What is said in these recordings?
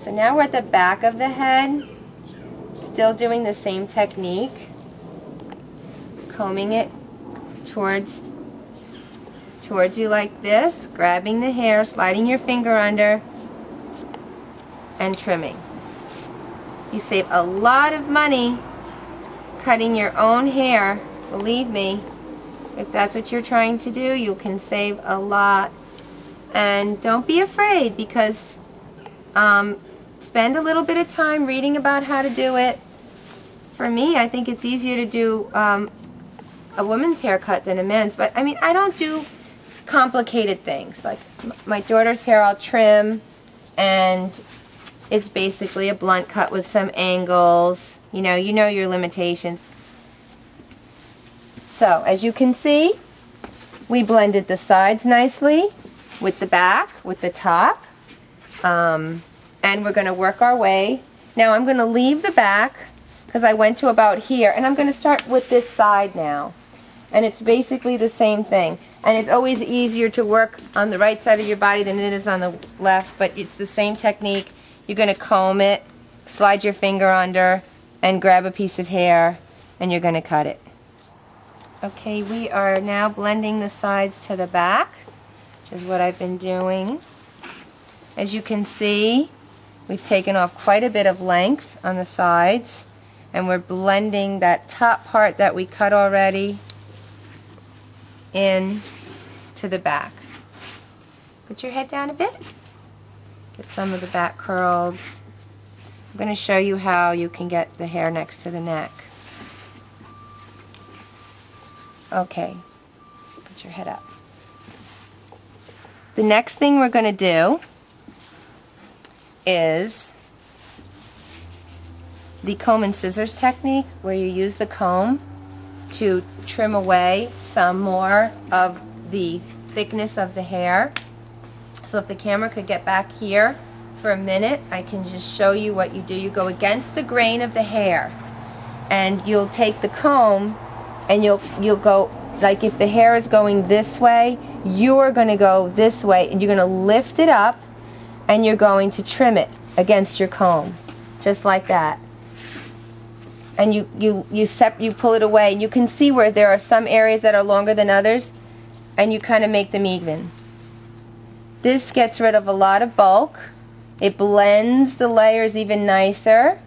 So now we're at the back of the head, still doing the same technique, combing it towards you like this, grabbing the hair, sliding your finger under, and trimming. You save a lot of money cutting your own hair. Believe me, if that's what you're trying to do, you can save a lot. And don't be afraid, because spend a little bit of time reading about how to do it. For me, I think it's easier to do a woman's haircut than a men's, but I mean, I don't do complicated things. Like my daughter's hair I'll trim, and it's basically a blunt cut with some angles. You know your limitations. So as you can see, we blended the sides nicely with the back, with the top, and we're going to work our way. Now I'm going to leave the back because I went to about here, and I'm going to start with this side now. And it's basically the same thing. And it's always easier to work on the right side of your body than it is on the left, but it's the same technique. You're going to comb it, slide your finger under, and grab a piece of hair, and you're going to cut it. Okay, we are now blending the sides to the back, which is what I've been doing. As you can see, we've taken off quite a bit of length on the sides, and we're blending that top part that we cut already in to the back. Put your head down a bit. Get some of the back curls. I'm going to show you how you can get the hair next to the neck. Okay, put your head up. The next thing we're going to do is the comb and scissors technique, where you use the comb to trim away some more of the thickness of the hair. So if the camera could get back here for a minute, I can just show you what you do. You go against the grain of the hair, and you'll take the comb and you'll go, like if the hair is going this way, you're going to go this way, and you're going to lift it up, and you're going to trim it against your comb, just like that. And you pull it away, and you can see where there are some areas that are longer than others, and you kind of make them even. This gets rid of a lot of bulk. It blends the layers even nicer,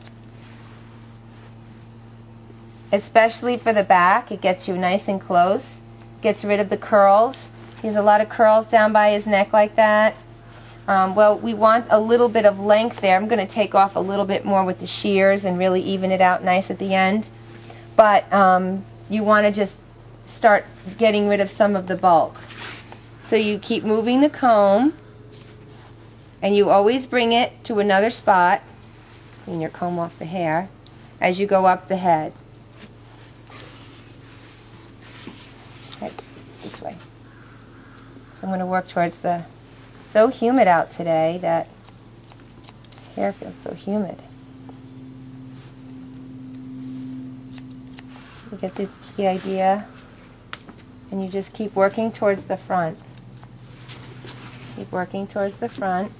especially for the back. It gets you nice and close, gets rid of the curls. He has a lot of curls down by his neck like that. Well, we want a little bit of length there. I'm going to take off a little bit more with the shears and really even it out nice at the end. But you want to just start getting rid of some of the bulk. So you keep moving the comb, and you always bring it to another spot, clean your comb off the hair, as you go up the head. Okay, this way. So I'm going to work towards the... So humid out today that his hair feels so humid. You get the idea, and you just keep working towards the front. Keep working towards the front.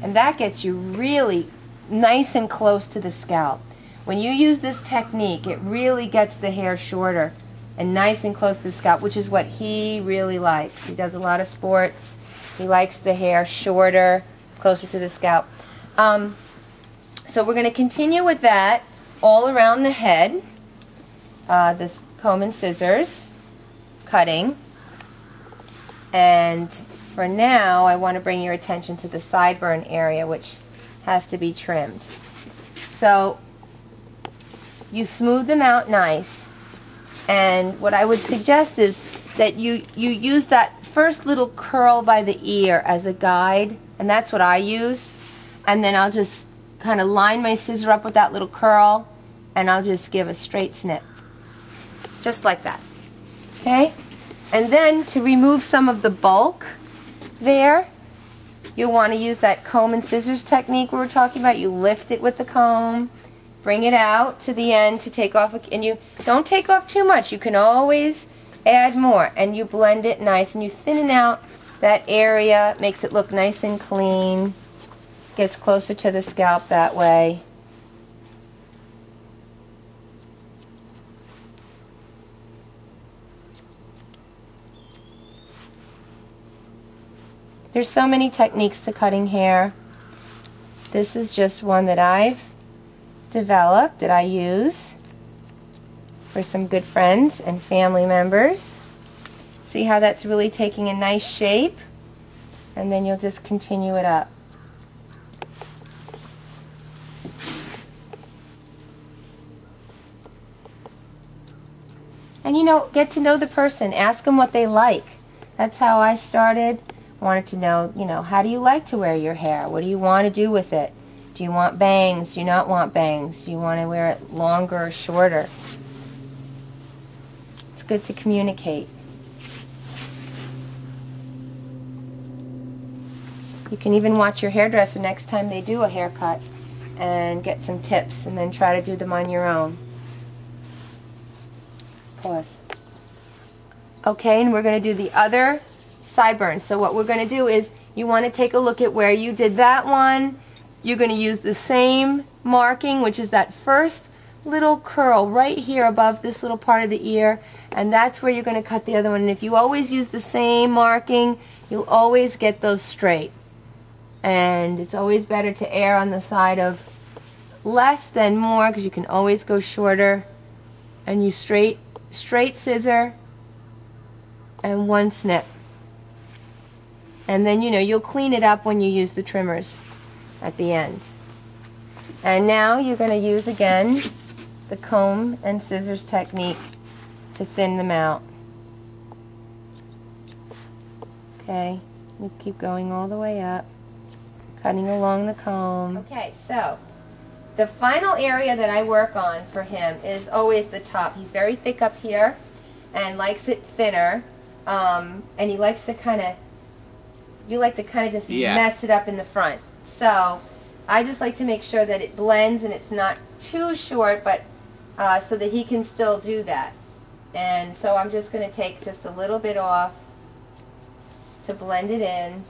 And that gets you really nice and close to the scalp. When you use this technique, it really gets the hair shorter and nice and close to the scalp, which is what he really likes. He does a lot of sports. He likes the hair shorter, closer to the scalp. So we're going to continue with that all around the head, this comb and scissors cutting. And for now, I want to bring your attention to the sideburn area, which has to be trimmed. So you smooth them out nice, and what I would suggest is that you use that first little curl by the ear as a guide, and that's what I use. And then I'll just kind of line my scissor up with that little curl, and I'll just give a straight snip, just like that. Okay? And then to remove some of the bulk there, you'll want to use that comb and scissors technique we were talking about. You lift it with the comb, bring it out to the end to take off, and you don't take off too much. You can always add more, and you blend it nice, and you thin out that area, makes it look nice and clean, gets closer to the scalp that way. There's so many techniques to cutting hair. This is just one that I've developed, that I use for some good friends and family members. See how that's really taking a nice shape? And then you'll just continue it up. And you know, get to know the person. Ask them what they like. That's how I started. I wanted to know, you know, how do you like to wear your hair? What do you want to do with it? Do you want bangs? Do you not want bangs? Do you want to wear it longer or shorter? It's good to communicate. You can even watch your hairdresser next time they do a haircut and get some tips, and then try to do them on your own. Pause. Okay, and we're going to do the other sideburns. So what we're going to do is, you want to take a look at where you did that one. You're going to use the same marking, which is that first little curl right here above this little part of the ear, and that's where you're going to cut the other one. And if you always use the same marking, you'll always get those straight. And it's always better to err on the side of less than more, because you can always go shorter. And you straight scissor and one snip. And then, you know, you'll clean it up when you use the trimmers at the end. And now you're going to use again the comb and scissors technique to thin them out. Okay, you keep going all the way up, cutting along the comb. Okay, so the final area that I work on for him is always the top. He's very thick up here and likes it thinner, and he likes to kind of, you like to kind of just mess it up in the front. So I just like to make sure that it blends and it's not too short, but so that he can still do that. And so I'm just going to take just a little bit off to blend it in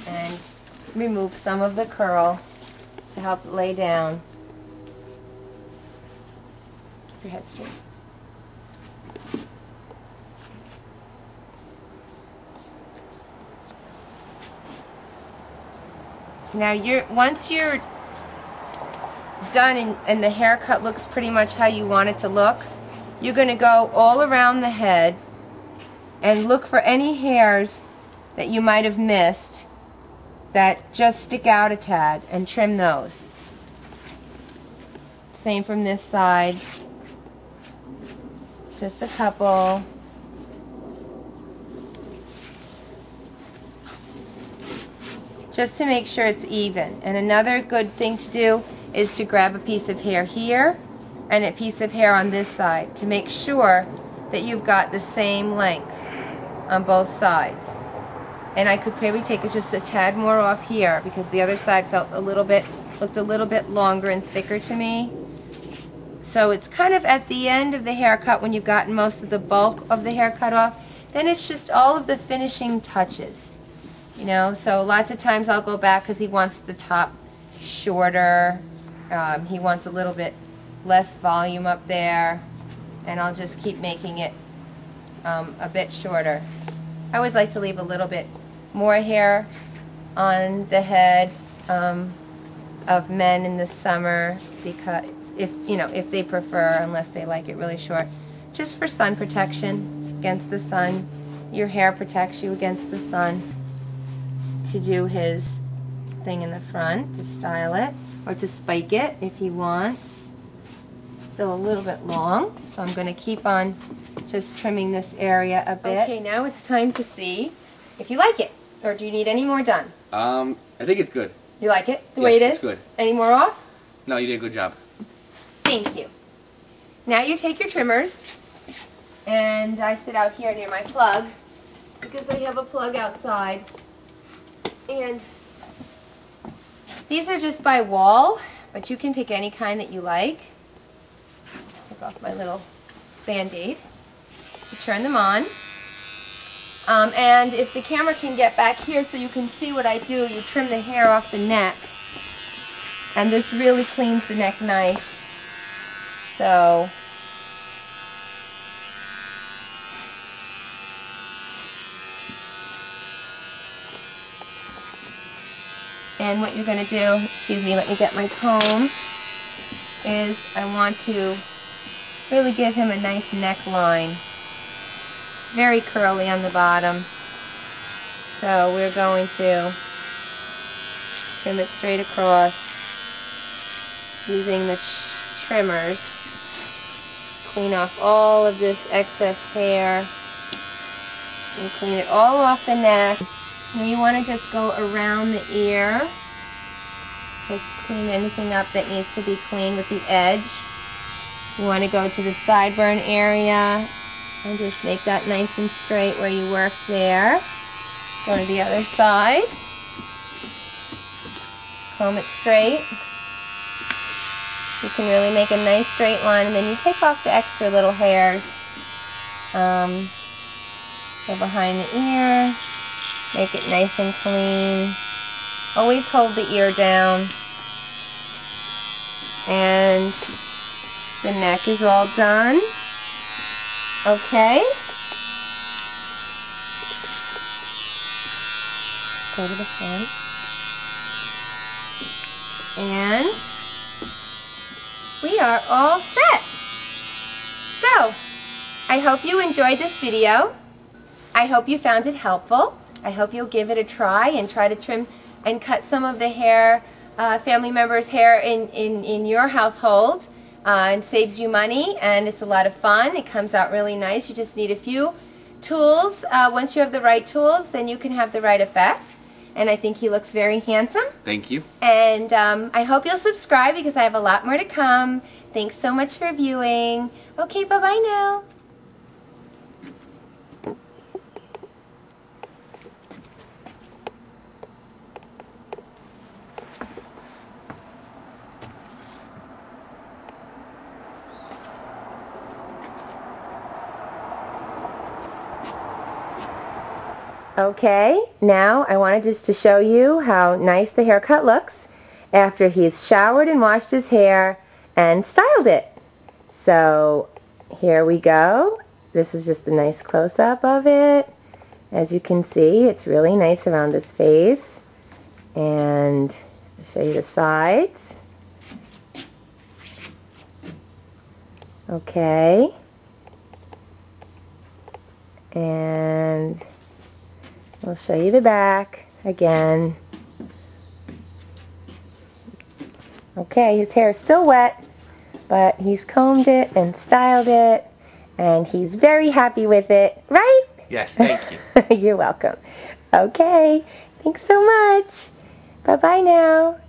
and remove some of the curl to help lay down. Keep your head straight. Now once you're done and the haircut looks pretty much how you want it to look, you're going to go all around the head and look for any hairs that you might have missed that just stick out a tad, and trim those. Same from this side. Just a couple. Just to make sure it's even. And another good thing to do is to grab a piece of hair here and a piece of hair on this side to make sure that you've got the same length on both sides. And I could probably take just a tad more off here because the other side looked a little bit longer and thicker to me. So it's kind of at the end of the haircut when you've gotten most of the bulk of the hair cut off. Then it's just all of the finishing touches. You know, so lots of times I'll go back because he wants the top shorter. He wants a little bit less volume up there, and I'll just keep making it a bit shorter. I always like to leave a little bit more hair on the head of men in the summer, because if they prefer, unless they like it really short, just for sun protection against the sun. Your hair protects you against the sun. To do his thing in the front, to style it, or to spike it if he wants. Still a little bit long, so I'm going to keep on just trimming this area a bit. Okay, now it's time to see if you like it, or do you need any more done? I think it's good. You like it the way it is? It's good. Any more off? No, you did a good job. Thank you. Now you take your trimmers, and I sit out here near my plug because I have a plug outside. And these are just by wall, but you can pick any kind that you like. Take off my little Band-Aid. You turn them on. And if the camera can get back here so you can see what I do, you trim the hair off the neck. And this really cleans the neck nice. So, and what you're going to do, excuse me, let me get my comb, is I want to really give him a nice neckline. Very curly on the bottom. So we're going to trim it straight across using the trimmers. Clean off all of this excess hair and clean it all off the neck. And you want to just go around the ear. Just clean anything up that needs to be cleaned with the edge. You want to go to the sideburn area and just make that nice and straight where you work there. Go to the other side. Comb it straight. You can really make a nice straight line, and then you take off the extra little hairs. Go behind the ear. Make it nice and clean. Always hold the ear down. And the neck is all done. Okay. Go to the front. And we are all set. So, I hope you enjoyed this video. I hope you found it helpful. I hope you'll give it a try and try to trim and cut some of the hair, family members' hair in your household. And saves you money, and it's a lot of fun. It comes out really nice. You just need a few tools. Once you have the right tools, then you can have the right effect. And I think he looks very handsome. Thank you. And I hope you'll subscribe because I have a lot more to come. Thanks so much for viewing. Okay, bye-bye now. Okay, now I wanted just to show you how nice the haircut looks after he's showered and washed his hair and styled it. So here we go. This is just a nice close-up of it. As you can see, it's really nice around his face. And I'll show you the sides. Okay. And I'll show you the back again. Okay, his hair is still wet, but he's combed it and styled it, and he's very happy with it, right? Yes, thank you. You're welcome. Okay, thanks so much. Bye-bye now.